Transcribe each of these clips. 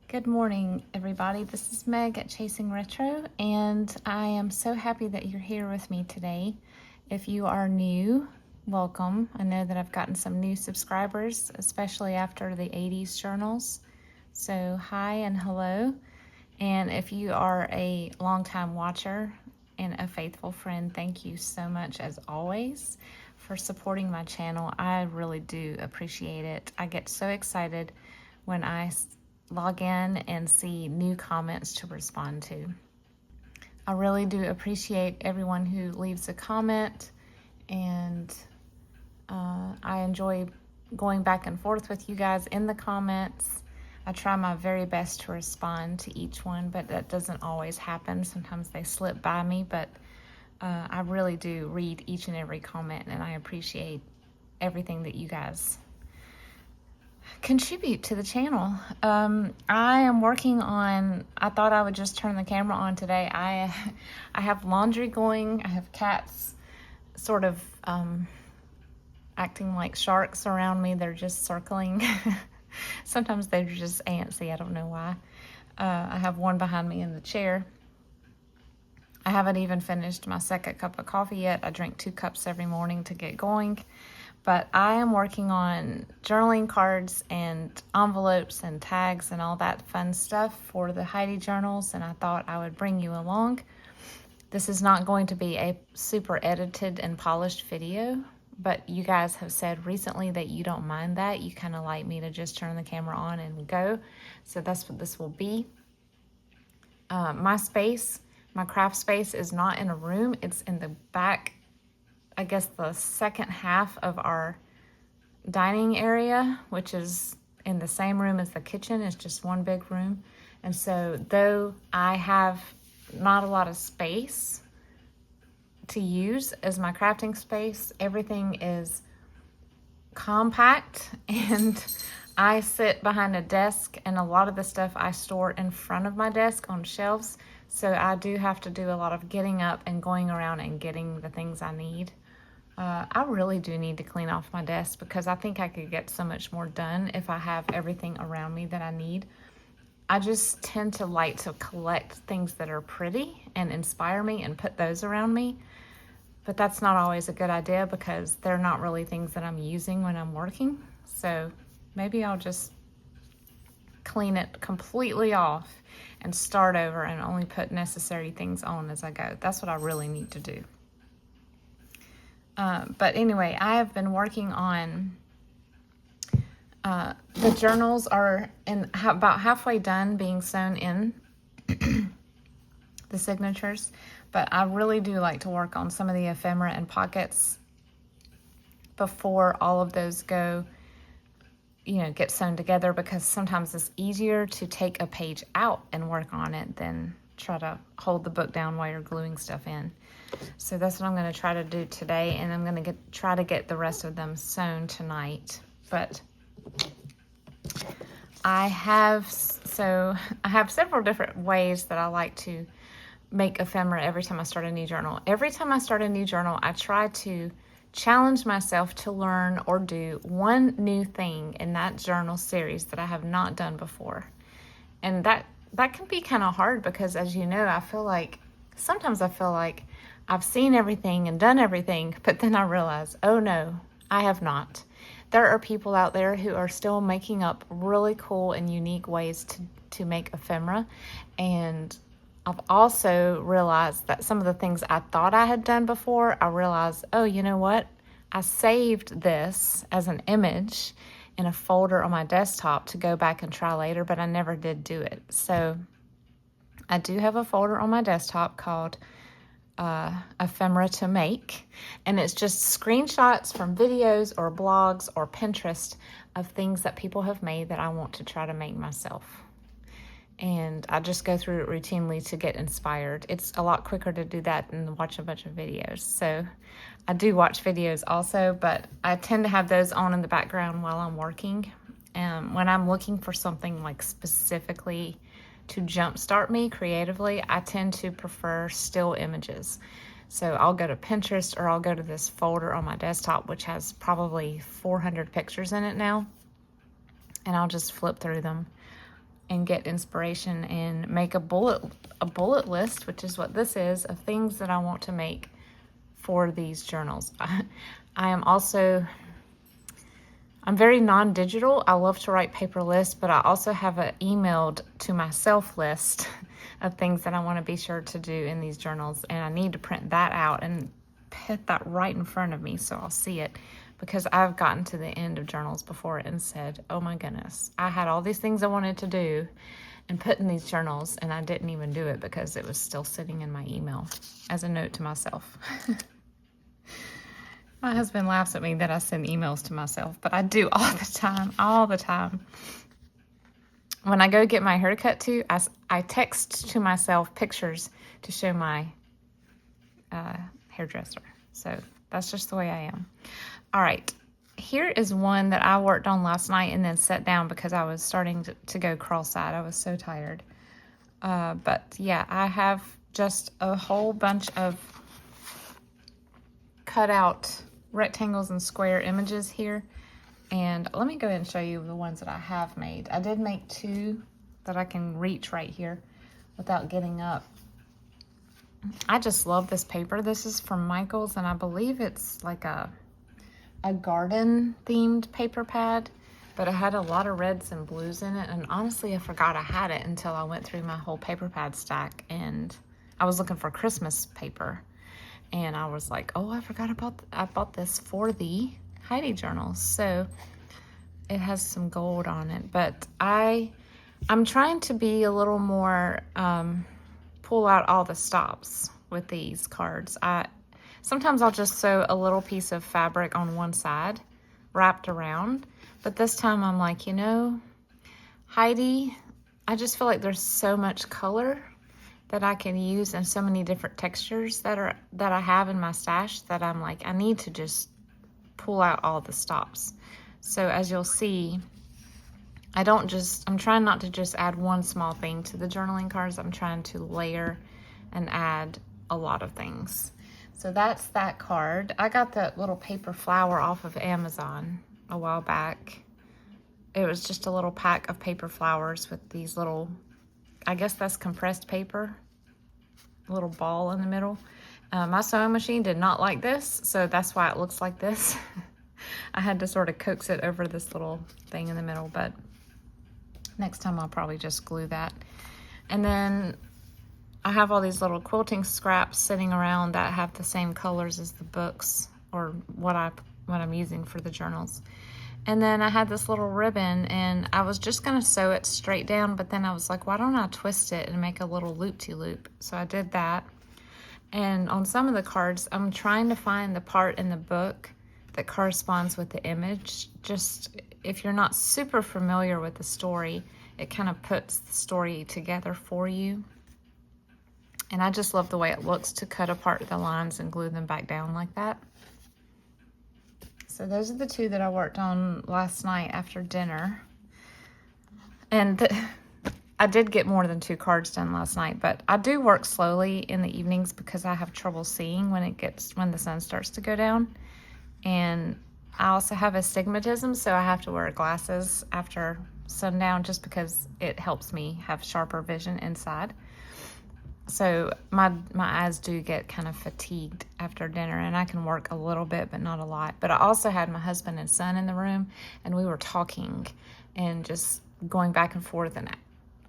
Good morning, everybody. This is Meg at Chasing Retro, and I am so happy that you're here with me today. If you are new, welcome. I know that I've gotten some new subscribers, especially after the 80s journals. So hi and hello. And if you are a longtime watcher and a faithful friend, thank you so much as always for supporting my channel. I really do appreciate it. I get so excited when I log in and see new comments to respond to. I really do appreciate everyone who leaves a comment, and I enjoy going back and forth with you guys in the comments. I try my very best to respond to each one, but that doesn't always happen. Sometimes they slip by me, but I really do read each and every comment, and I appreciate everything that you guys contribute to the channel. I am working on, I thought I would just turn the camera on today. I have laundry going. I have cats sort of acting like sharks around me. They're just circling. Sometimes they're just antsy. I don't know why. I have one behind me in the chair. I haven't even finished my second cup of coffee yet. I drink 2 cups every morning to get going. But I am working on journaling cards and envelopes and tags and all that fun stuff for the Heidi journals, and I thought I would bring you along. This is not going to be a super edited and polished video, but you guys have said recently that you don't mind that. You kind of like me to just turn the camera on and go. So that's what this will be. My space, my craft space, is not in a room. It's in the back, I guess the second half of our dining area, which is in the same room as the kitchen. It's just one big room. And so though I have not a lot of space to use as my crafting space, everything is compact, and I sit behind a desk, and a lot of the stuff I store in front of my desk on shelves. So I do have to do a lot of getting up and going around and getting the things I need. I really do need to clean off my desk, because I think I could get so much more done if I have everything around me that I need. I just tend to like to collect things that are pretty and inspire me and put those around me. But that's not always a good idea, because they're not really things that I'm using when I'm working. So maybe I'll just clean it completely off and start over and only put necessary things on as I go. That's what I really need to do. But anyway, I have been working on, the journals are about halfway done being sewn in, the signatures, but I really do like to work on some of the ephemera and pockets before all of those go, get sewn together, because sometimes it's easier to take a page out and work on it than try to hold the book down while you're gluing stuff in. So that's what I'm going to try to do today, and I'm going to try to get the rest of them sewn tonight. But I have several different ways that I like to make ephemera every time I start a new journal. Every time I start a new journal, I try to challenge myself to learn or do one new thing in that journal series that I have not done before. And that can be kind of hard, because as you know, sometimes I feel like I've seen everything and done everything, but then I realize, oh no, I have not. There are people out there who are still making up really cool and unique ways to make ephemera. And I've also realized that some of the things I thought I had done before, I realized, oh, you know what? I saved this as an image in a folder on my desktop to go back and try later, but I never did do it. So I do have a folder on my desktop called ephemera to make, and it's just screenshots from videos or blogs or Pinterest of things that people have made that I want to try to make myself. And I just go through it routinely to get inspired. It's a lot quicker to do that than watch a bunch of videos. So I do watch videos also, but I tend to have those on in the background while I'm working. When I'm looking for something like specifically to jumpstart me creatively, I tend to prefer still images. So I'll go to Pinterest, or I'll go to this folder on my desktop, which has probably 400 pictures in it now, and I'll just flip through them. and get inspiration and make a bullet list, which is what this is, of things that I want to make for these journals. I'm very non-digital. I love to write paper lists, but I also have an emailed to myself list of things that I want to be sure to do in these journals, and I need to print that out and put that right in front of me so I'll see it, because I've gotten to the end of journals before and said, oh my goodness, I had all these things I wanted to do and put in these journals, and I didn't even do it because it was still sitting in my email as a note to myself. My husband laughs at me that I send emails to myself, but I do all the time. When I go get my hair cut too, I text to myself pictures to show my hairdresser. So that's just the way I am. All right, here is one that I worked on last night and then set down because I was starting to go cross-eyed. I was so tired. But yeah, I have just a whole bunch of cut out rectangles and square images here. And let me go ahead and show you the ones that I have made. I did make 2 that I can reach right here without getting up. I just love this paper. This is from Michael's, and I believe it's like a garden themed paper pad, but it had a lot of reds and blues in it. And honestly, I forgot I had it until I went through my whole paper pad stack, and I was looking for Christmas paper. And I was like, oh, I bought this for the Heidi journals. So it has some gold on it, but I'm trying to be a little more, pull out all the stops with these cards. Sometimes I'll just sew a little piece of fabric on one side wrapped around, but this time I'm like, Heidi, I just feel like there's so much color that I can use and so many different textures that I have in my stash that I'm like, I need to just pull out all the stops. So as you'll see, I'm trying not to just add one small thing to the journaling cards. I'm trying to layer and add a lot of things. So that's that card. I got that little paper flower off of Amazon a while back. It was just a little pack of paper flowers with these little, I guess that's compressed paper, a little ball in the middle. My sewing machine did not like this, so that's why it looks like this. I had to sort of coax it over this little thing in the middle, but next time I'll probably just glue that. And then I have all these little quilting scraps sitting around that have the same colors as the books, or what I'm using for the journals. And then I had this little ribbon, and I was just gonna sew it straight down, but then I was like, why don't I twist it and make a little loop-to-loop? So I did that. And on some of the cards, I'm trying to find the part in the book that corresponds with the image. Just if you're not super familiar with the story, it kind of puts the story together for you. And I just love the way it looks to cut apart the lines and glue them back down like that. So those are the 2 that I worked on last night after dinner. And I did get more than 2 cards done last night, but I do work slowly in the evenings because I have trouble seeing when the sun starts to go down. And I also have astigmatism, so I have to wear glasses after sundown just because it helps me have sharper vision inside. So my eyes do get kind of fatigued after dinner, and I can work a little bit, but not a lot. But I also had my husband and son in the room, and we were talking and just going back and forth. And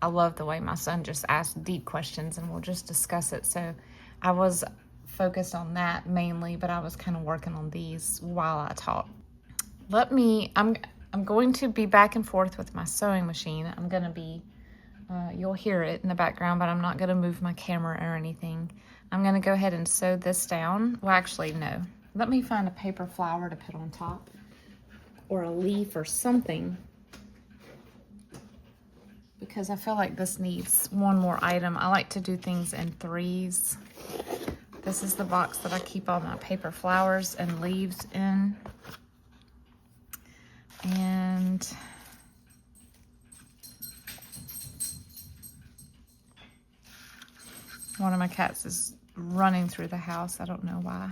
I love the way my son just asks deep questions, and we'll just discuss it. So I was focused on that mainly, but I was kind of working on these while I taught. I'm going to be back and forth with my sewing machine. I'm going to be you'll hear it in the background, but I'm not going to move my camera or anything. I'm going to go ahead and sew this down. Well, actually, no. Let me find a paper flower to put on top, or a leaf or something, because I feel like this needs one more item. I like to do things in 3s. This is the box that I keep all my paper flowers and leaves in. And one of my cats is running through the house. I don't know why.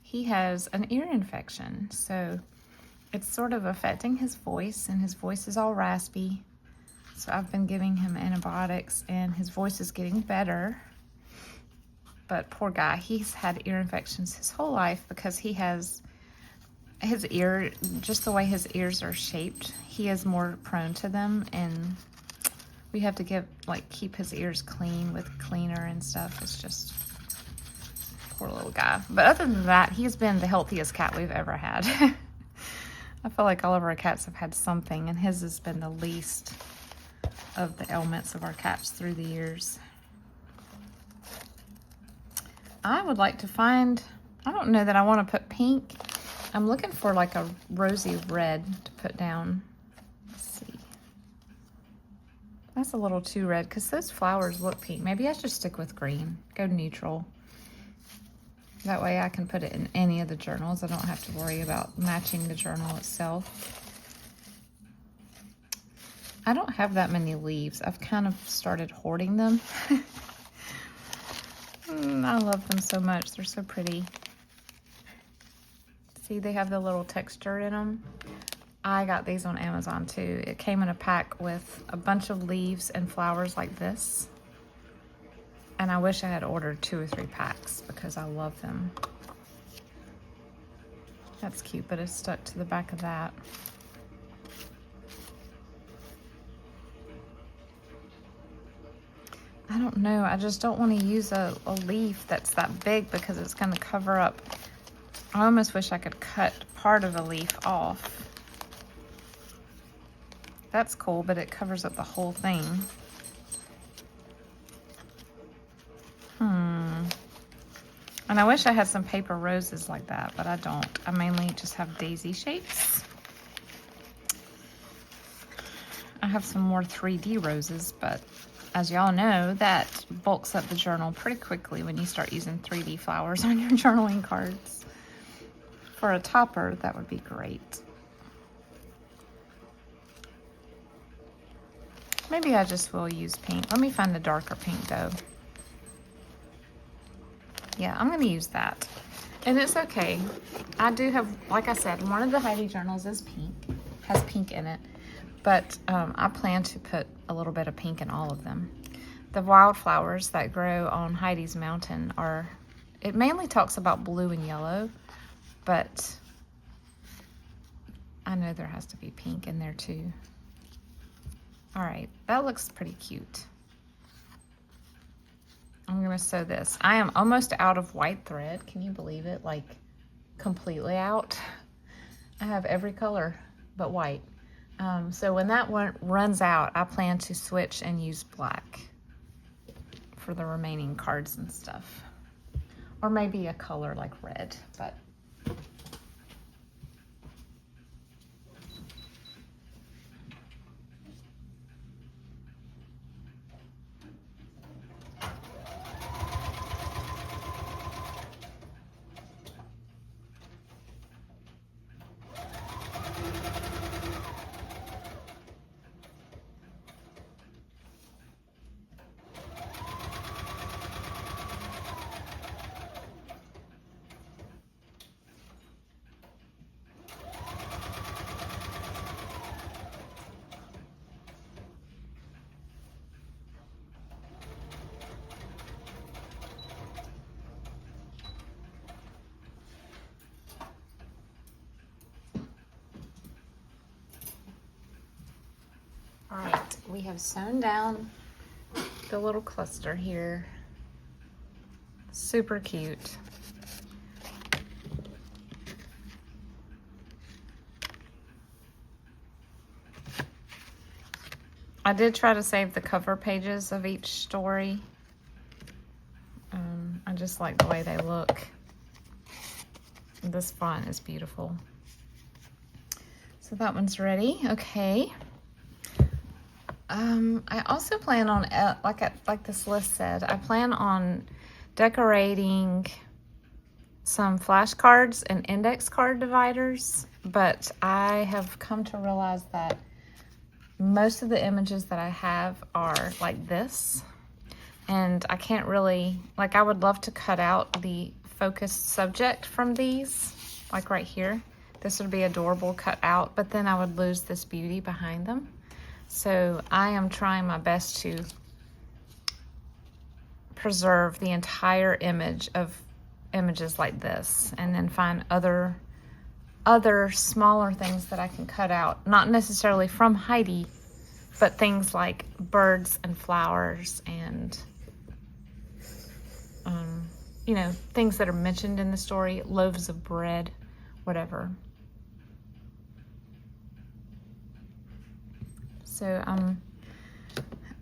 He has an ear infection, so it's sort of affecting his voice, and his voice is all raspy. So I've been giving him antibiotics, and his voice is getting better. But poor guy, he's had ear infections his whole life because he has his ear, just the way his ears are shaped, he is more prone to them, and we have to keep his ears clean with cleaner and stuff. It's just, poor little guy. But other than that, he's been the healthiest cat we've ever had. I feel like all of our cats have had something, and his has been the least of the ailments of our cats through the years. I would like to find, I don't know that I want to put pink. I'm looking for like a rosy red to put down. Let's see. That's a little too red because those flowers look pink. Maybe I should stick with green. Go neutral. That way I can put it in any of the journals. I don't have to worry about matching the journal itself. I don't have that many leaves. I've kind of started hoarding them. I love them so much. They're so pretty. See, they have the little texture in them. I got these on Amazon too. It came in a pack with a bunch of leaves and flowers like this. And I wish I had ordered 2 or 3 packs because I love them. That's cute, but it's stuck to the back of that. I don't know. I just don't want to use a leaf that's that big because it's going to cover up. I almost wish I could cut part of a leaf off. That's cool, but it covers up the whole thing. And I wish I had some paper roses like that, but I don't. I mainly just have daisy shapes. I have some more 3D roses, but as y'all know, that bulks up the journal pretty quickly when you start using 3D flowers on your journaling cards. For a topper, that would be great. Maybe I just will use pink. Let me find the darker pink though. Yeah, I'm gonna use that. And it's okay. I do have, like I said, one of the Heidi journals is pink, has pink in it. But I plan to put a little bit of pink in all of them. The wildflowers that grow on Heidi's mountain are, it mainly talks about blue and yellow, but I know there has to be pink in there too. All right, that looks pretty cute. I'm gonna sew this. I am almost out of white thread. Can you believe it? Like completely out. I have every color but white. So when that one runs out, I plan to switch and use black for the remaining cards and stuff. Or maybe a color like red, but all right, we have sewn down the little cluster here. Super cute. I did try to save the cover pages of each story. I just like the way they look. This font is beautiful. So that one's ready. Okay. I also plan on, like this list said, I plan on decorating some flashcards and index card dividers, but I have come to realize that most of the images that I have are like this, and I can't really, like I would love to cut out the focused subject from these, like right here. This would be adorable cut out, but then I would lose this beauty behind them. So I am trying my best to preserve the entire image of images like this, and then find other smaller things that I can cut out, not necessarily from Heidi, but things like birds and flowers and you know, things that are mentioned in the story, loaves of bread, whatever. So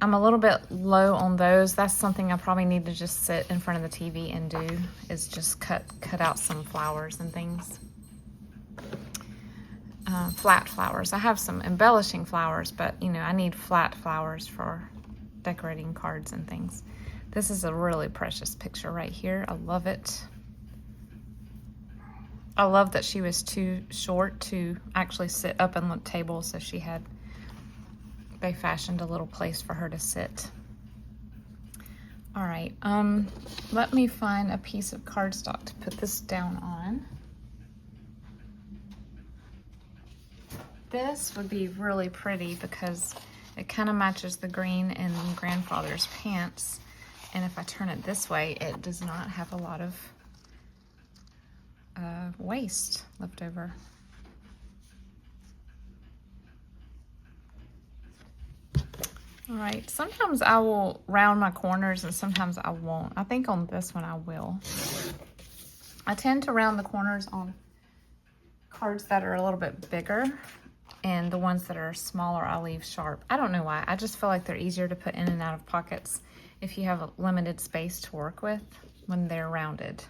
I'm a little bit low on those. That's something I probably need to just sit in front of the TV and do, is just cut out some flowers and things. Flat flowers. I have some embellishing flowers, but you know, I need flat flowers for decorating cards and things. This is a really precious picture right here. I love it. I love that she was too short to actually sit up on the table, so they fashioned a little place for her to sit. All right, let me find a piece of cardstock to put this down on. This would be really pretty because it kind of matches the green in grandfather's pants. And if I turn it this way, it does not have a lot of waste left over. All right, sometimes I will round my corners and sometimes I won't. I think on this one I will. I tend to round the corners on cards that are a little bit bigger, and the ones that are smaller I leave sharp. I don't know why. I just feel like they're easier to put in and out of pockets if you have a limited space to work with when they're rounded.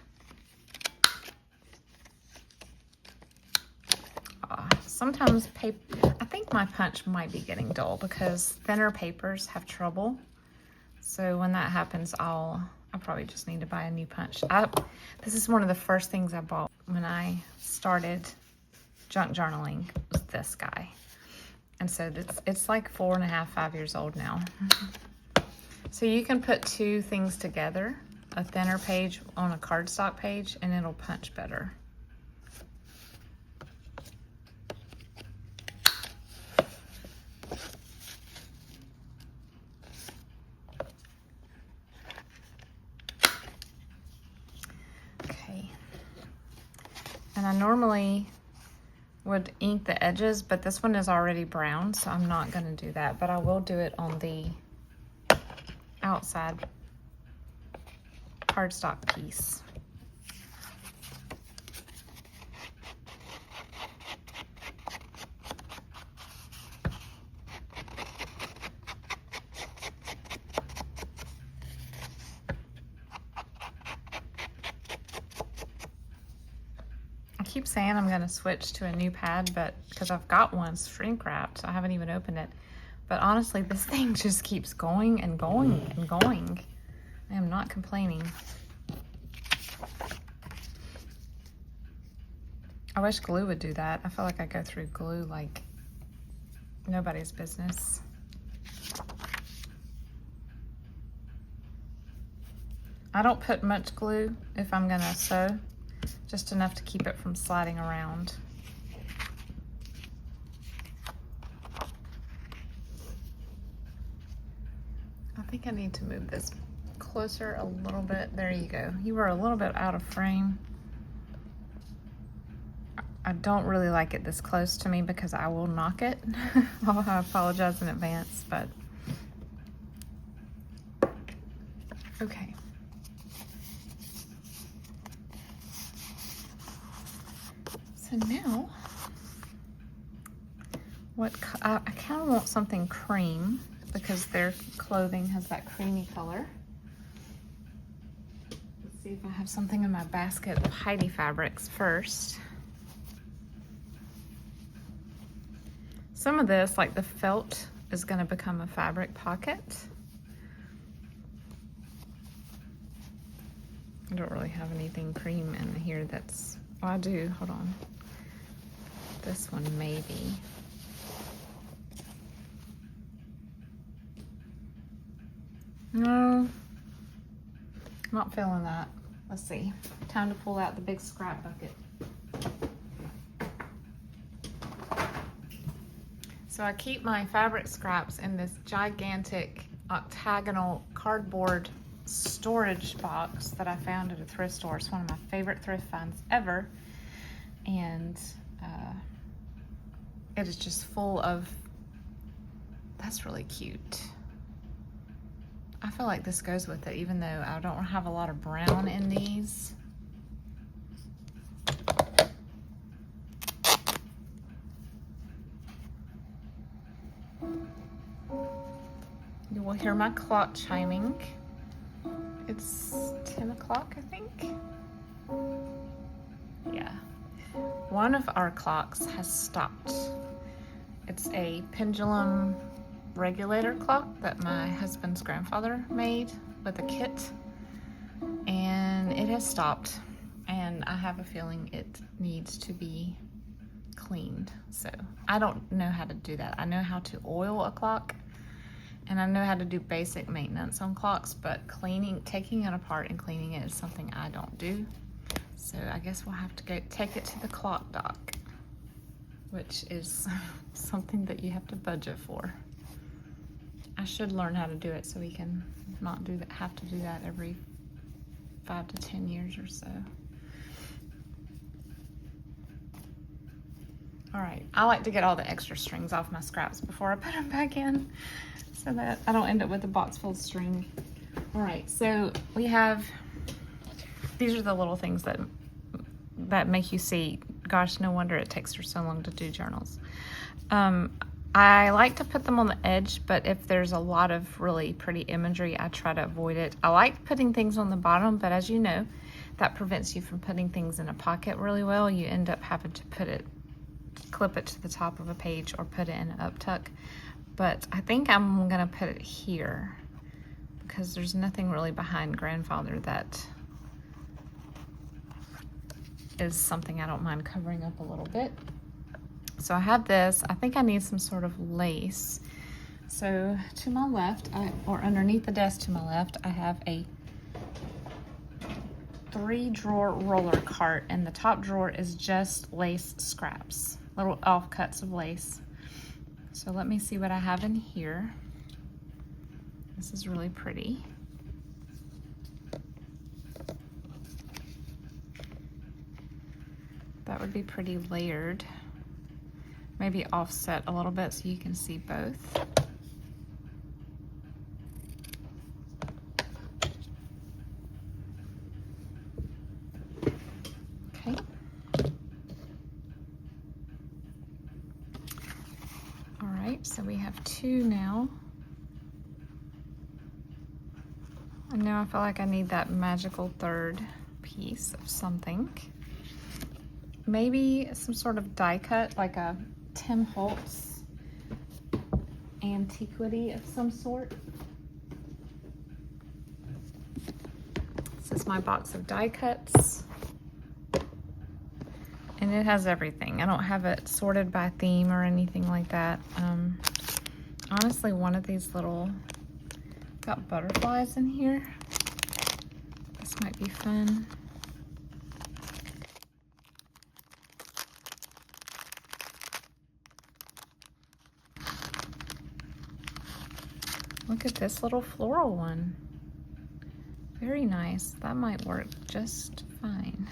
Sometimes paper, I think my punch might be getting dull because thinner papers have trouble. So when that happens, I probably just need to buy a new punch. This is one of the first things I bought when I started junk journaling, was this guy. And so it's like 4.5, 5 years old now. So you can put two things together, a thinner page on a cardstock page, and it'll punch better. Okay. And I normally would ink the edges, but this one is already brown, so I'm not going to do that, but I will do it on the outside cardstock piece. I keep saying I'm going to switch to a new pad, but because I've got one shrink wrapped, so I haven't even opened it. But honestly, this thing just keeps going and going and going. I am not complaining. I wish glue would do that. I feel like I go through glue like nobody's business. I don't put much glue if I'm gonna sew, just enough to keep it from sliding around. I think I need to move this closer a little bit. There you go. You were a little bit out of frame. I don't really like it this close to me because I will knock it. I apologize in advance, but okay. So now, I kind of want something cream because their clothing has that creamy color. Let's see if I have something in my basket of Heidi fabrics first. Some of this, like the felt, is going to become a fabric pocket. I don't really have anything cream in here that's, oh, I do, hold on. This one maybe. No, not feeling that. Let's see. Time to pull out the big scrap bucket. So I keep my fabric scraps in this gigantic octagonal cardboard storage box that I found at a thrift store. It's one of my favorite thrift finds ever. And it is just full of, that's really cute. I feel like this goes with it, even though I don't have a lot of brown in these. You will hear my clock chiming. It's 10 o'clock, I think. Yeah. One of our clocks has stopped. It's a pendulum regulator clock that my husband's grandfather made with a kit, and it has stopped, and I have a feeling it needs to be cleaned. So I don't know how to do that. I know how to oil a clock, and I know how to do basic maintenance on clocks, but taking it apart and cleaning it is something I don't do. So I guess we'll have to go take it to the clock dock, which is something that you have to budget for. I should learn how to do it so we can not have to do that every 5 to 10 years or so. All right, I like to get all the extra strings off my scraps before I put them back in so that I don't end up with a box full of string. All right, so we have, these are the little things that make you see, gosh, no wonder it takes her so long to do journals. I like to put them on the edge, but if there's a lot of really pretty imagery, I try to avoid it. I like putting things on the bottom, but as you know, that prevents you from putting things in a pocket really well. You end up having to clip it to the top of a page or put it in an uptuck. But I think I'm gonna put it here because there's nothing really behind grandfather that is something I don't mind covering up a little bit. So I have this. I think I need some sort of lace. So to my left, or underneath the desk to my left, I have a 3-drawer roller cart, and the top drawer is just lace scraps, little offcuts of lace. So let me see what I have in here. This is really pretty. That would be pretty layered. Maybe offset a little bit so you can see both. Okay. All right, so we have 2 now. And now I feel like I need that magical third piece of something. Maybe some sort of die cut, like a Tim Holtz antiquity of some sort. This is my box of die cuts. And it has everything. I don't have it sorted by theme or anything like that. Honestly, one of these got butterflies in here. This might be fun. Look at this little floral one. Very nice. That might work just fine.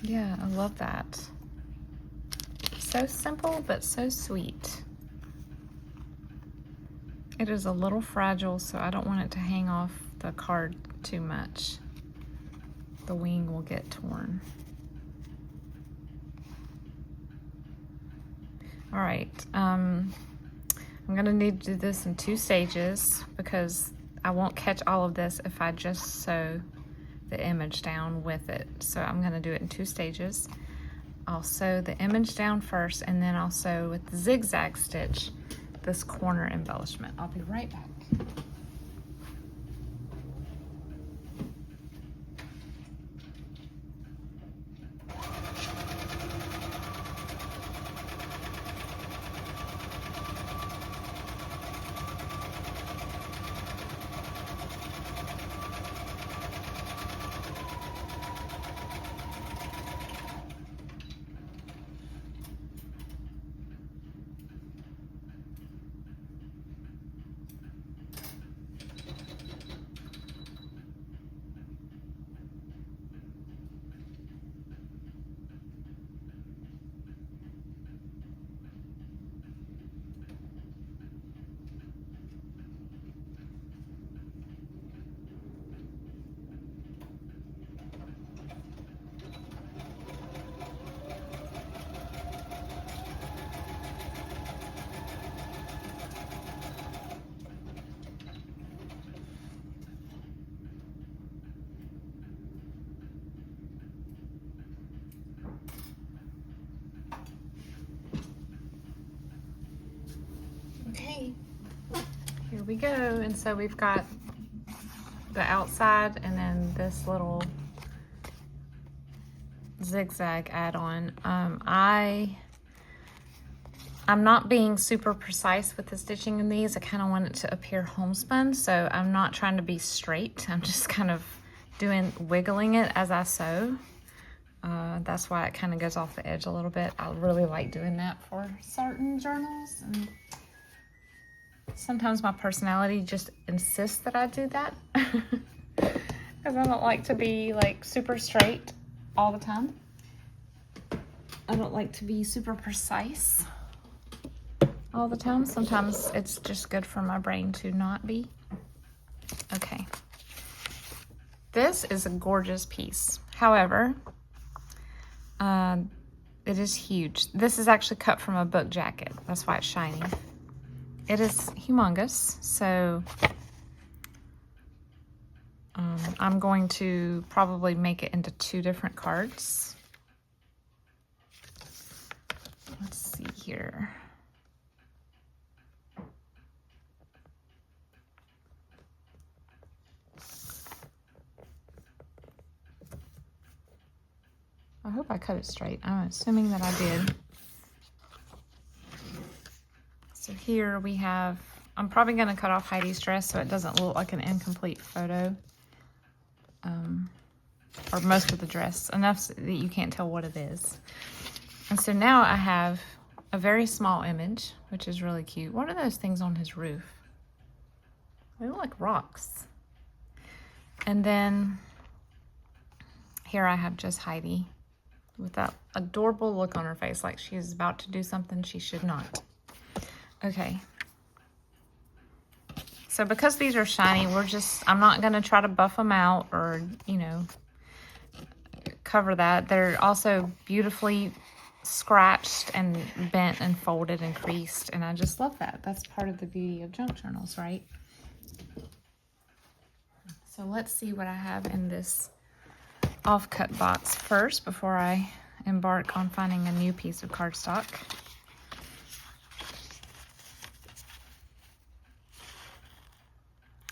Yeah, I love that. So simple, but so sweet. It is a little fragile, so I don't want it to hang off the card too much. The wing will get torn. All right, I'm gonna need to do this in 2 stages because I won't catch all of this if I just sew the image down with it. So I'm gonna do it in 2 stages. I'll sew the image down first, and then I'll sew with the zigzag stitch this corner embellishment. I'll be right back. Okay, here we go. And so we've got the outside and then this little zigzag add-on. I'm not being super precise with the stitching in these. I kind of want it to appear homespun, so I'm not trying to be straight. I'm just kind of wiggling it as I sew. That's why it kind of goes off the edge a little bit. I really like doing that for certain journals, and sometimes my personality just insists that I do that because I don't like to be like super straight all the time. I don't like to be super precise all the time. Sometimes it's just good for my brain to not be. Okay. This is a gorgeous piece. However, it is huge. This is actually cut from a book jacket. That's why it's shiny. It is humongous, so I'm going to probably make it into 2 different cards. Let's see here. I hope I cut it straight. I'm assuming that I did. So here we have, I'm probably going to cut off Heidi's dress so it doesn't look like an incomplete photo. Or most of the dress, enough so that you can't tell what it is. And so now I have a very small image, which is really cute. What are those things on his roof? They look like rocks. And then here I have just Heidi with that adorable look on her face, like she's about to do something she should not. Okay. So because these are shiny, I'm not gonna try to buff them out or, you know, cover that. They're also beautifully scratched and bent and folded and creased, and I just love that. That's part of the beauty of junk journals, right? So let's see what I have in this offcut box first before I embark on finding a new piece of cardstock.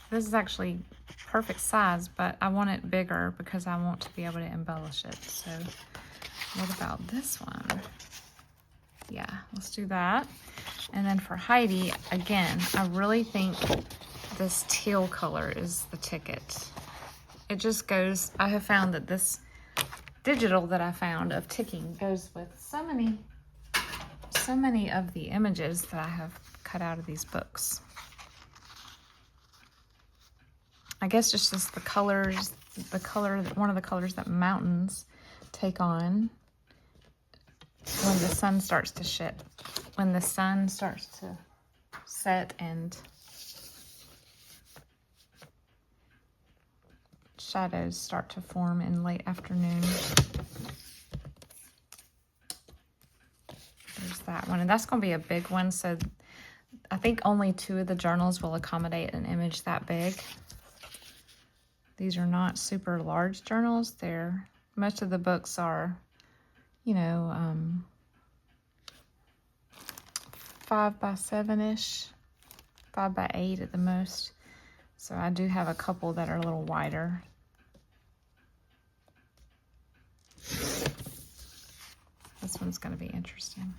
This is actually perfect size, but I want it bigger because I want to be able to embellish it. So what about this one? Yeah, let's do that. And then for Heidi, again, I really think this teal color is the ticket. It just goes, I have found that this digital that I found of ticking goes with so many of the images that I have cut out of these books. I guess it's just the colors, one of the colors that mountains take on when the sun starts to when the sun starts to set and shadows start to form in late afternoon. There's that one, and that's going to be a big one, so I think only 2 of the journals will accommodate an image that big. These are not super large journals. Most of the books are, you know, 5 by 7-ish, 5 by 8 at the most. So I do have a couple that are a little wider. This one's going to be interesting.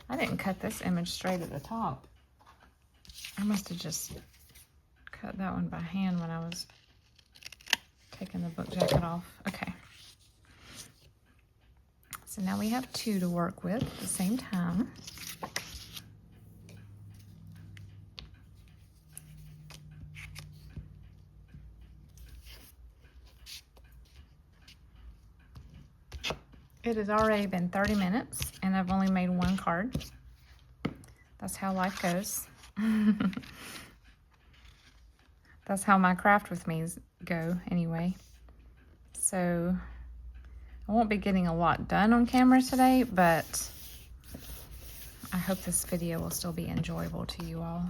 I didn't cut this image straight at the top. I must have just cut that one by hand when I was taking the book jacket off. Okay. So now we have 2 to work with at the same time. It has already been 30 minutes and I've only made 1 card. That's how life goes. That's how my craft with me's go anyway. So I won't be getting a lot done on camera today, but I hope this video will still be enjoyable to you all.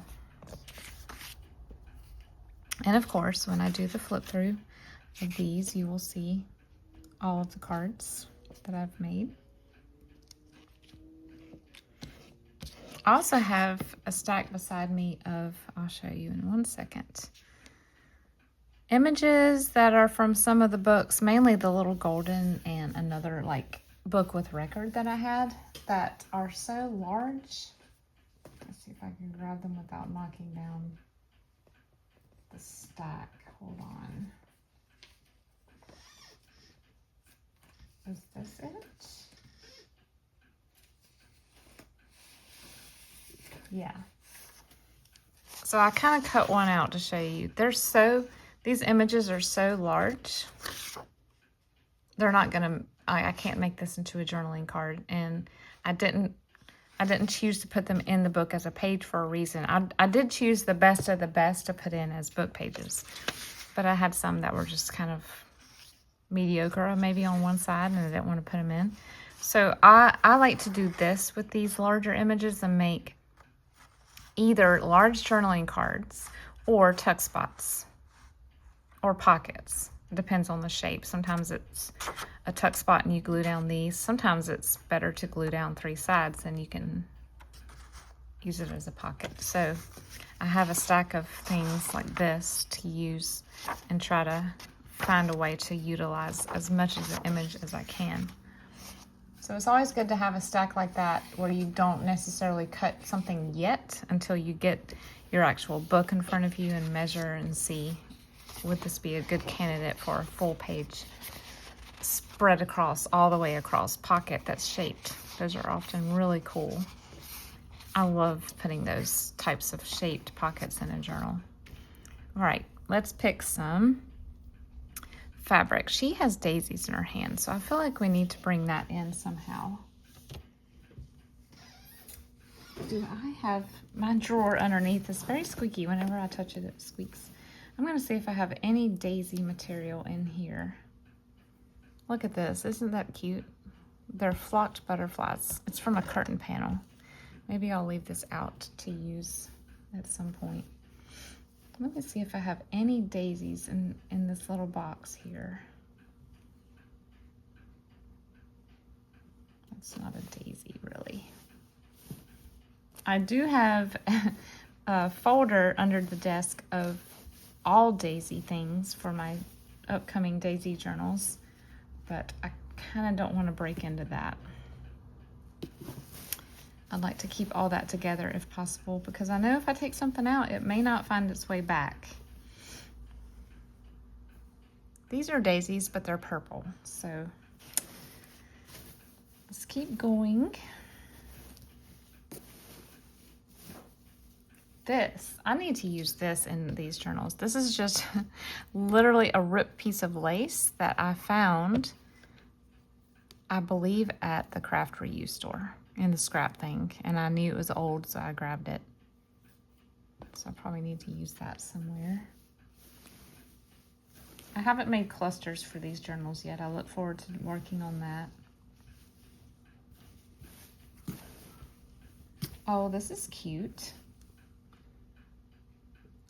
And of course, when I do the flip through of these, you will see all of the cards that I've made. I also have a stack beside me of, I'll show you in 1 second, images that are from some of the books, mainly The Little Golden and another like book with record that I had, that are so large. Let's see if I can grab them without knocking down the stack. Hold on. Is this it? Yeah. So I kind of cut one out to show you. These images are so large. They're not gonna, I can't make this into a journaling card, and I didn't choose to put them in the book as a page for a reason. I did choose the best of the best to put in as book pages, but I had some that were just kind of mediocre, maybe on one side, and I didn't want to put them in. So I like to do this with these larger images and make either large journaling cards or tuck spots or pockets. It depends on the shape. Sometimes it's a tuck spot and you glue down these. Sometimes it's better to glue down 3 sides and you can use it as a pocket. So I have a stack of things like this to use and try to find a way to utilize as much of the image as I can. So it's always good to have a stack like that where you don't necessarily cut something yet until you get your actual book in front of you and measure and see, would this be a good candidate for a full page spread across, all the way across pocket that's shaped. Those are often really cool. I love putting those types of shaped pockets in a journal. All right, let's pick some fabric. She has daisies in her hand, so I feel like we need to bring that in somehow. Do I have my drawer underneath? It's very squeaky. Whenever I touch it, it squeaks. I'm going to see if I have any daisy material in here. Look at this. Isn't that cute? They're flocked butterflies. It's from a curtain panel. Maybe I'll leave this out to use at some point. Let me see if I have any daisies in this little box here. That's not a daisy, really. I do have a folder under the desk of all daisy things for my upcoming daisy journals, but I kind of don't want to break into that. I'd like to keep all that together if possible, because I know if I take something out, it may not find its way back. These are daisies, but they're purple, so let's keep going. This, I need to use this in these journals. This is just literally a ripped piece of lace that I found, I believe, at the craft reuse store in the scrap thing, and I knew it was old, so I grabbed it. So I probably need to use that somewhere. I haven't made clusters for these journals yet. I look forward to working on that. Oh, this is cute.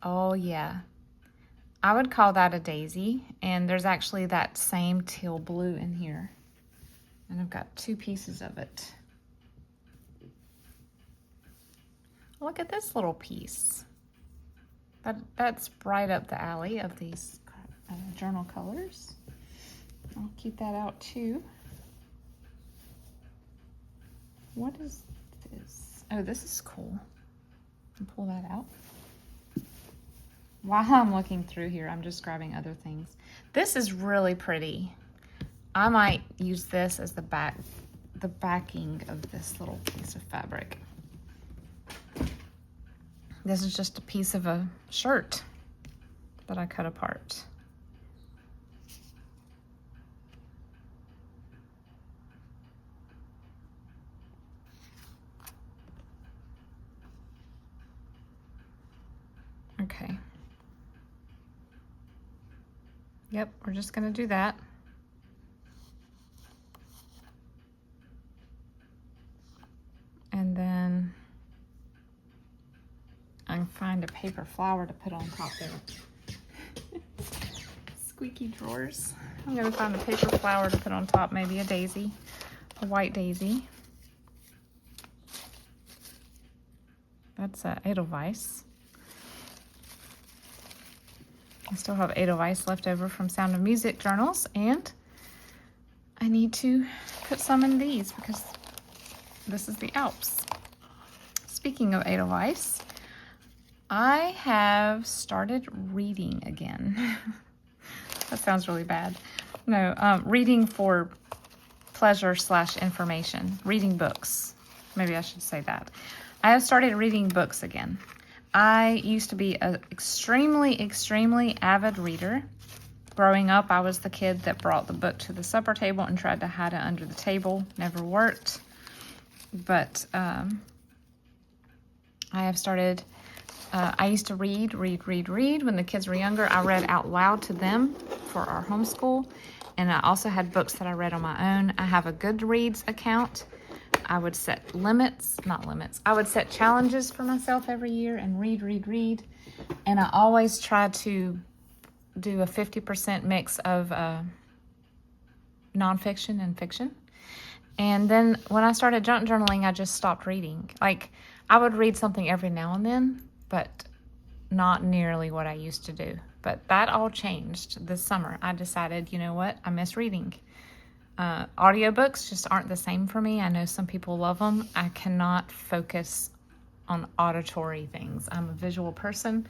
Oh yeah, I would call that a daisy, and there's actually that same teal blue in here, and I've got 2 pieces of it. Look at this little piece. That's right up the alley of these journal colors. I'll keep that out too. What is this? Oh, this is cool. I'll pull that out. While I'm looking through here, I'm just grabbing other things. This is really pretty. I might use this as the backing of this little piece of fabric. This is just a piece of a shirt that I cut apart. Okay. Yep, we're just gonna do that. And then I can find a paper flower to put on top there. Squeaky drawers. I'm gonna find a paper flower to put on top, maybe a daisy, a white daisy. That's Edelweiss. I still have Edelweiss left over from Sound of Music journals, and I need to put some in these because this is the Alps. Speaking of Edelweiss, I have started reading again. That sounds really bad. No, reading for pleasure / information. Reading books. Maybe I should say that. I have started reading books again. I used to be an extremely avid reader. Growing up, I was the kid that brought the book to the supper table and tried to hide it under the table. Never worked. But I have started, I used to read when the kids were younger. I read out loud to them for our homeschool. And I also had books that I read on my own. I have a Goodreads account. I would set I would set challenges for myself every year and read. And I always try to do a 50% mix of nonfiction and fiction. And then when I started junk journaling, I just stopped reading. Like, I would read something every now and then, but not nearly what I used to do. But that all changed this summer. I decided, you know what? I miss reading. Audiobooks just aren't the same for me. I know some people love them. I cannot focus on auditory things. I'm a visual person.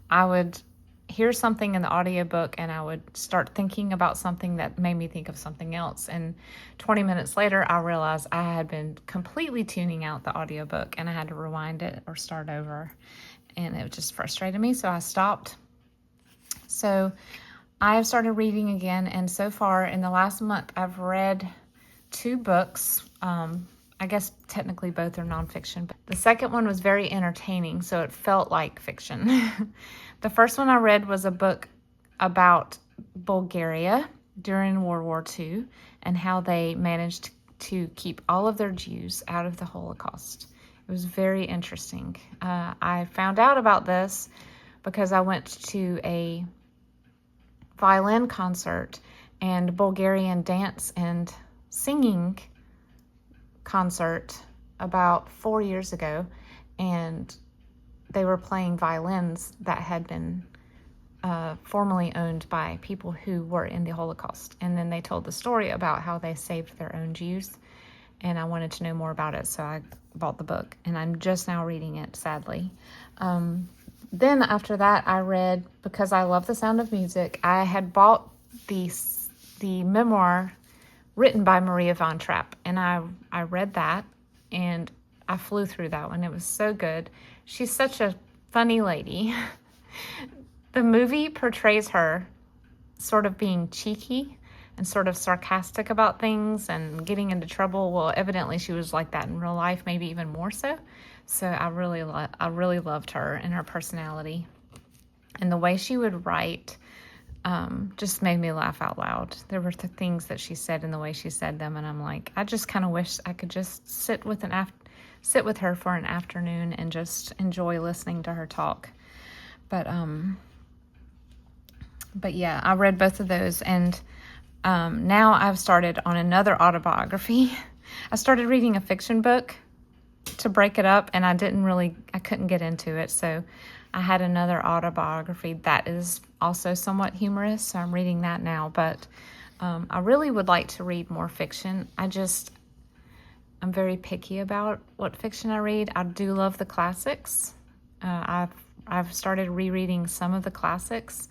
I would hear something in the audiobook and I would start thinking about something that made me think of something else. And 20 minutes later, I realized I had been completely tuning out the audiobook and I had to rewind it or start over. And it just frustrated me, so I stopped. So I have started reading again, and so far in the last month, I've read 2 books. I guess technically both are nonfiction, but the second one was very entertaining, so it felt like fiction. The first one I read was a book about Bulgaria during World War II and how they managed to keep all of their Jews out of the Holocaust. It was very interesting. I found out about this because I went to a violin concert and Bulgarian dance and singing concert about 4 years ago, and they were playing violins that had been formerly owned by people who were in the Holocaust. And then they told the story about how they saved their own Jews, and I wanted to know more about it, so I bought the book, and I'm just now reading it, sadly. Then after that, I read, because I love the Sound of Music, I had bought the memoir written by Maria von Trapp, and I read that, and I flew through that one. It was so good. She's such a funny lady. The movie portrays her sort of being cheeky and sort of sarcastic about things and getting into trouble. Well, evidently she was like that in real life, maybe even more so. So I really loved her and her personality. And the way she would write just made me laugh out loud. There were the things that she said and the way she said them, and I'm like, I just kind of wish I could just sit with her for an afternoon and just enjoy listening to her talk. But yeah, I read both of those, and now I've started on another autobiography. I started reading a fiction book to break it up, and I couldn't get into it, so I had another autobiography that is also somewhat humorous, so I'm reading that now. But I really would like to read more fiction. I'm very picky about what fiction I read. I do love the classics. I've started rereading some of the classics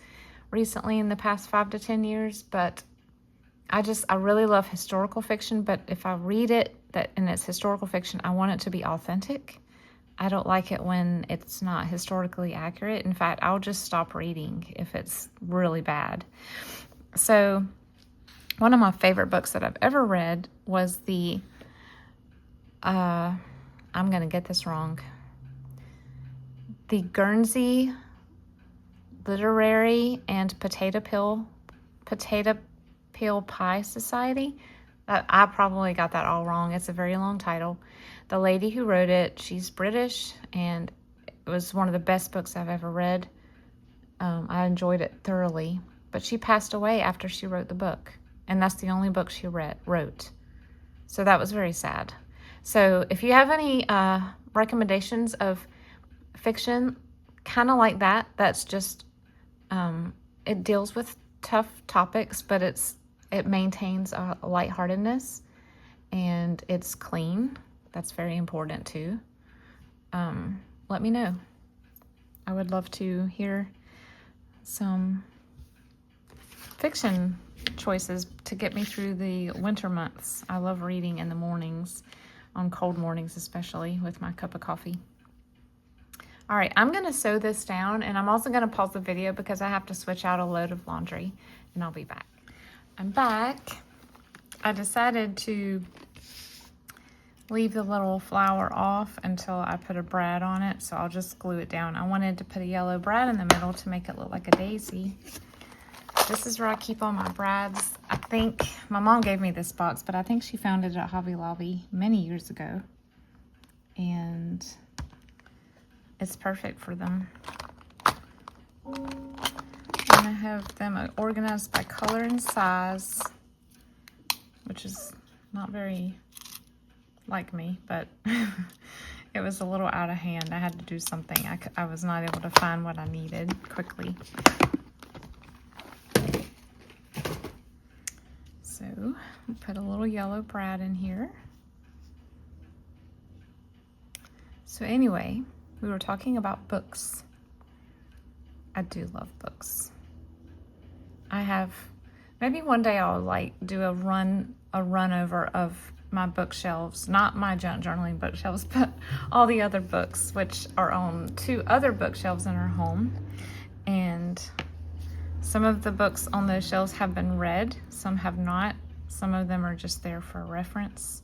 recently in the past 5 to 10 years, but I really love historical fiction. But if I read it and it's historical fiction, I want it to be authentic. I don't like it when it's not historically accurate. In fact, I'll just stop reading if it's really bad. So one of my favorite books that I've ever read was I'm going to get this wrong, the Guernsey Literary and Potato Peel Pie Society. I probably got that all wrong. It's a very long title. The lady who wrote it, she's British, and it was one of the best books I've ever read. I enjoyed it thoroughly, but she passed away after she wrote the book, and that's the only book she wrote. So that was very sad. So if you have any recommendations of fiction, kind of like that. That's just, it deals with tough topics, but it maintains a lightheartedness, and it's clean. That's very important too. Let me know. I would love to hear some fiction choices to get me through the winter months. I love reading in the mornings, on cold mornings especially, with my cup of coffee. All right, I'm going to sew this down, and I'm also going to pause the video because I have to switch out a load of laundry, and I'll be back. I'm back. I decided to leave the little flower off until I put a brad on it, so I'll just glue it down. I wanted to put a yellow brad in the middle to make it look like a daisy. This is where I keep all my brads. I think my mom gave me this box, but I think she found it at Hobby Lobby many years ago, and it's perfect for them. And I have them organized by color and size, which is not very like me, but it was a little out of hand. I had to do something. I was not able to find what I needed quickly. So I'll put a little yellow brad in here. So anyway, we were talking about books. I do love books. I have, maybe one day I'll like do a run over of my bookshelves, not my junk journaling bookshelves, but all the other books, which are on 2 other bookshelves in our home. And some of the books on those shelves have been read, some have not. Some of them are just there for reference.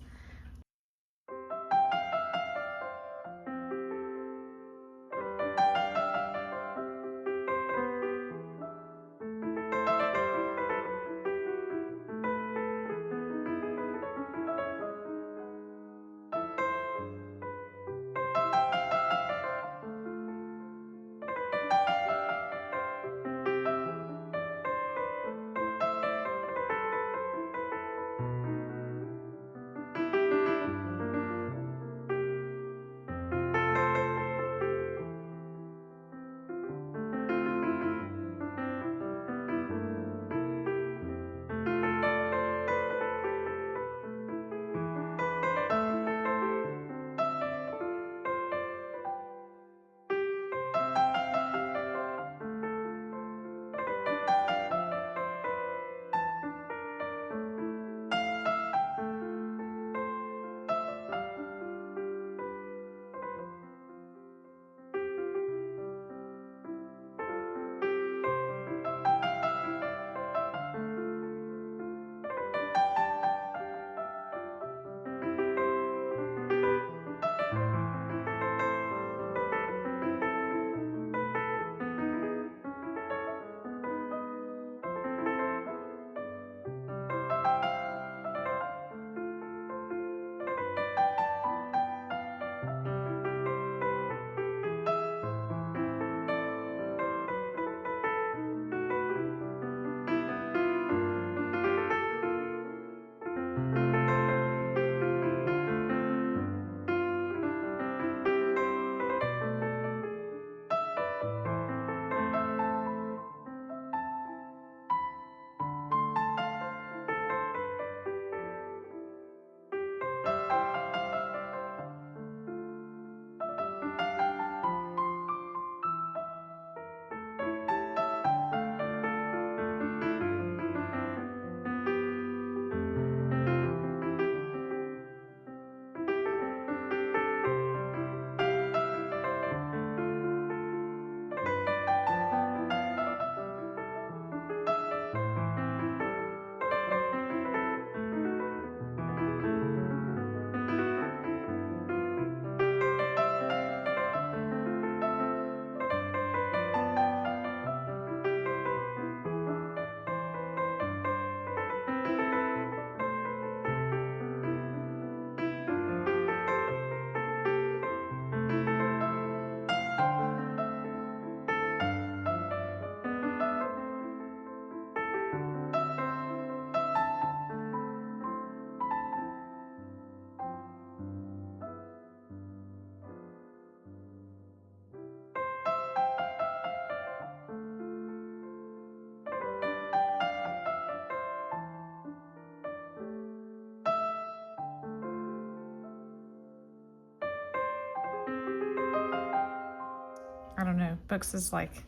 I don't know, books is like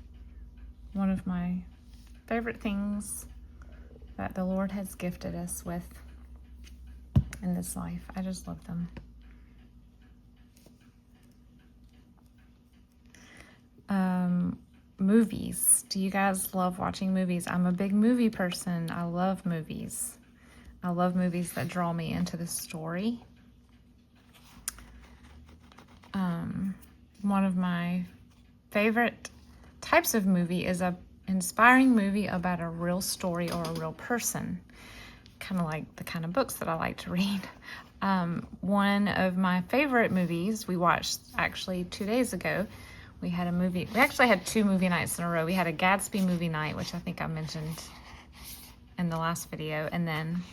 one of my favorite things that the Lord has gifted us with in this life. I just love them. Movies. Do you guys love watching movies? I'm a big movie person. I love movies. I love movies that draw me into the story. One of my favorite types of movie is a inspiring movie about a real story or a real person. Kind of like the kind of books that I like to read. One of my favorite movies we watched actually 2 days ago. We actually had 2 movie nights in a row. We had a Gatsby movie night, which I think I mentioned in the last video. And then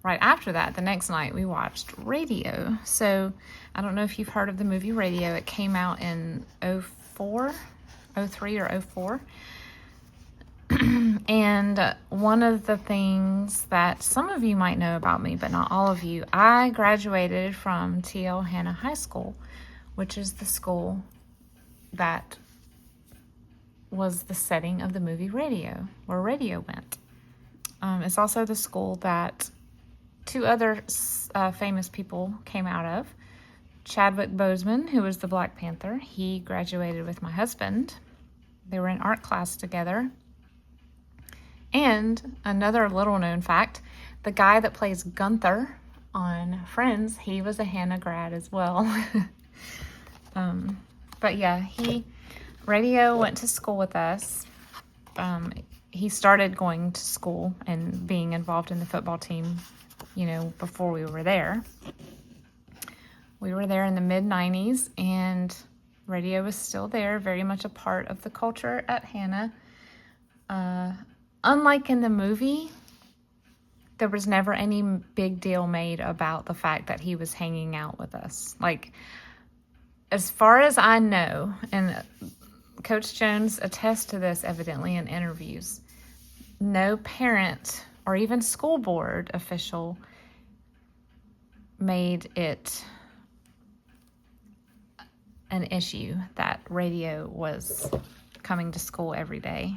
right after that, the next night, we watched Radio. So I don't know if you've heard of the movie Radio. It came out in 03 or 04. And one of the things that some of you might know about me, but not all of you, I graduated from T.L. Hanna High School, which is the school that was the setting of the movie Radio, where Radio went. It's also the school that 2 other famous people came out of. Chadwick Boseman, who was the Black Panther, he graduated with my husband. They were in art class together. And another little known fact, the guy that plays Gunther on Friends, he was a Hanna grad as well. But yeah, Radio went to school with us. He started going to school and being involved in the football team, before we were there. We were there in the mid-90s, and Radio was still there, very much a part of the culture at Hanna. Unlike in the movie, there was never any big deal made about the fact that he was hanging out with us. Like, as far as I know, and Coach Jones attests to this evidently in interviews, no parent or even school board official made it an issue that Radio was coming to school every day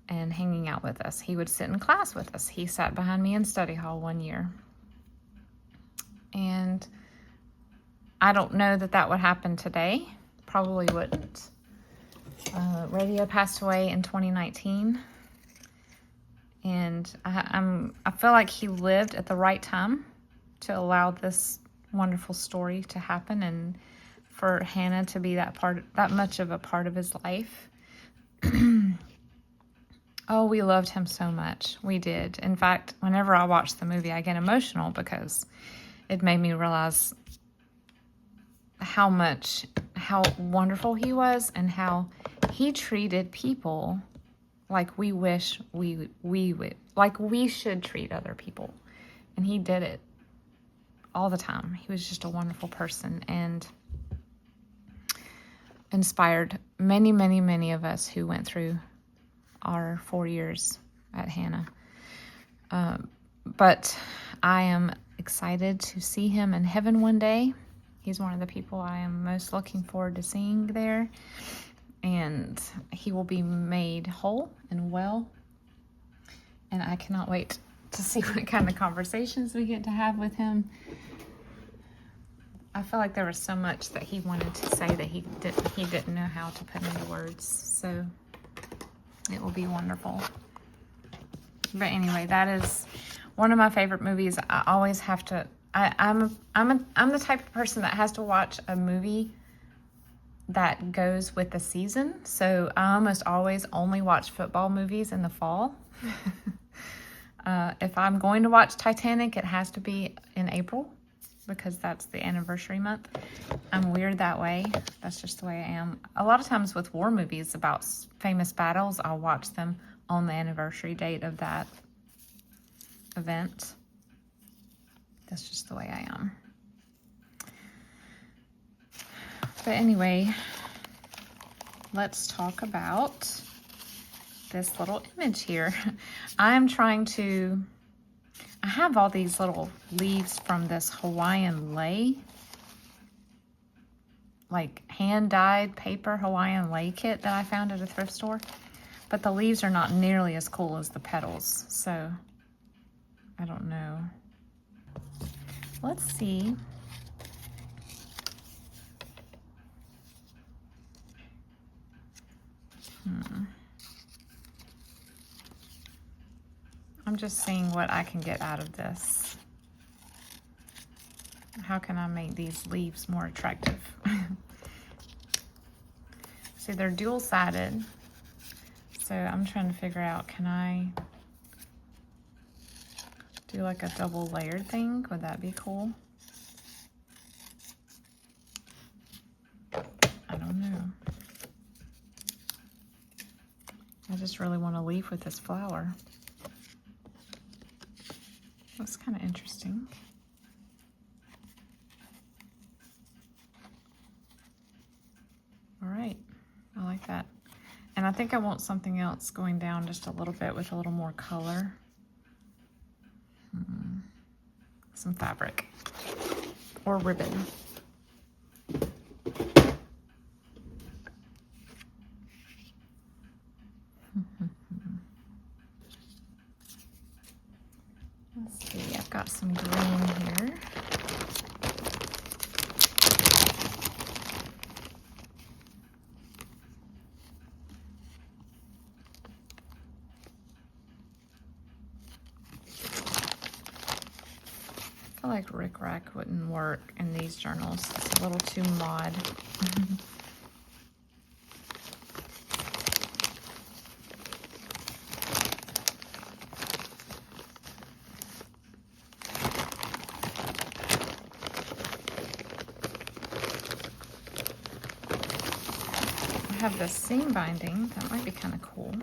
and hanging out with us. He would sit in class with us. He sat behind me in study hall one year. And I don't know that would happen today. Probably wouldn't. Radio passed away in 2019. And I feel like he lived at the right time to allow this wonderful story to happen and for Hanna to be that much of a part of his life. Oh, we loved him so much. We did. In fact, whenever I watch the movie, I get emotional because it made me realize how wonderful he was and how he treated people like we wish we would, like we should treat other people. And he did it all the time. He was just a wonderful person and inspired many, many, many of us who went through our 4 years at Hanna. But I am excited to see him in heaven one day. He's one of the people I am most looking forward to seeing there. And he will be made whole and well. And I cannot wait to see what kind of conversations we get to have with him. I feel like there was so much that he wanted to say that he didn't know how to put into words. So it will be wonderful. But anyway, that is one of my favorite movies. I always have to. I'm the type of person that has to watch a movie that goes with the season. So I almost always only watch football movies in the fall. If I'm going to watch Titanic, it has to be in April because that's the anniversary month. I'm weird that way. That's just the way I am. A lot of times with war movies about famous battles, I'll watch them on the anniversary date of that event. That's just the way I am. But anyway, let's talk about this little image here. I have all these little leaves from this Hawaiian lei like hand-dyed paper Hawaiian lei kit that I found at a thrift store. But the leaves are not nearly as cool as the petals, so I don't know. Let's see. I'm just seeing what I can get out of this. How can I make these leaves more attractive? See, they're dual-sided, so I'm trying to figure out, can I do like a double layered thing? Would that be cool? I don't know. I just really want a leaf with this flower. That's kind of interesting. All right, I like that. And I think I want something else going down just a little bit with a little more color. Some fabric or ribbon. Let's see, I've got some green here. I feel like rickrack wouldn't work in these journals. It's a little too mod. I have this seam binding. That might be kind of cool.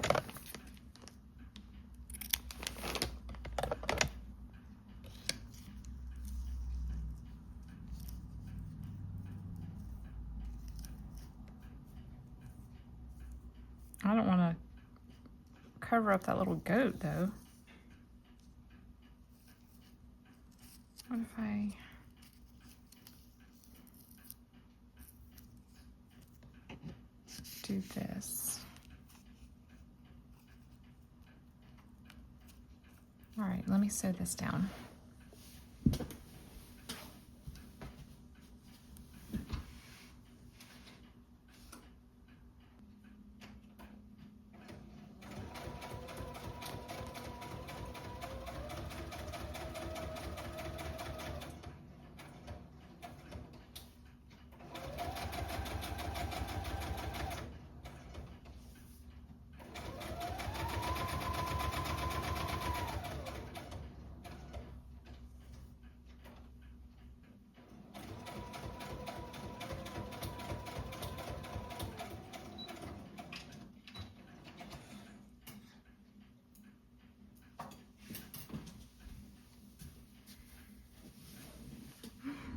I don't want to cover up that little goat, though. What if I... do this? All right, let me sew this down.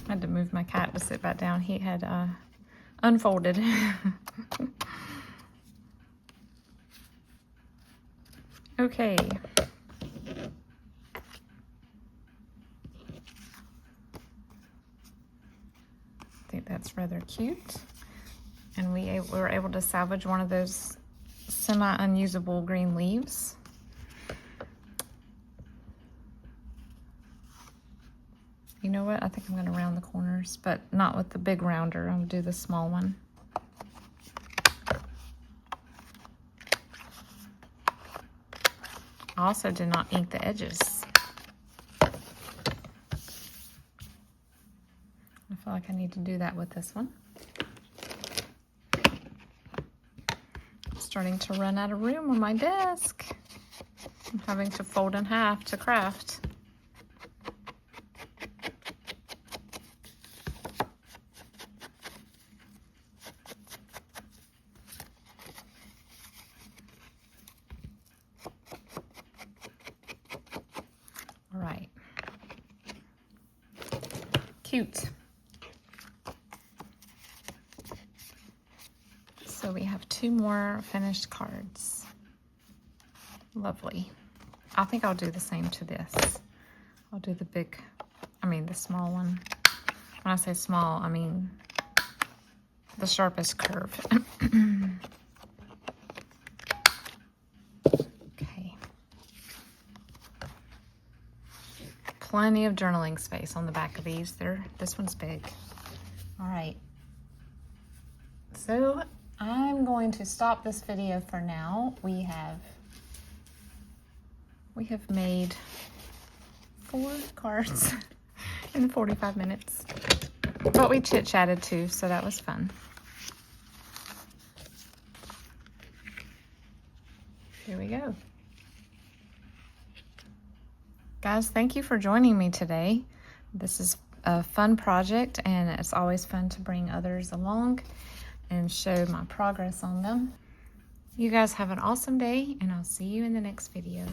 I had to move my cat to sit back down. He had unfolded. Okay. I think that's rather cute. And we were able to salvage one of those semi-unusable green leaves. You know what? I think I'm going to round the corners, but not with the big rounder. I'm going to do the small one. I also did not ink the edges. I feel like I need to do that with this one. I'm starting to run out of room on my desk. I'm having to fold in half to craft. All right. Cute. So we have 2 more finished cards. Lovely. I think I'll do the same to this. I'll do the small one. When I say small, I mean the sharpest curve. Okay. Plenty of journaling space on the back of these. This one's big. All right. So I'm going to stop this video for now. We have made 4 cards in 45 minutes. But we chit-chatted too, so that was fun. Here we go. Guys, thank you for joining me today. This is a fun project, and it's always fun to bring others along and show my progress on them. You guys have an awesome day, and I'll see you in the next video.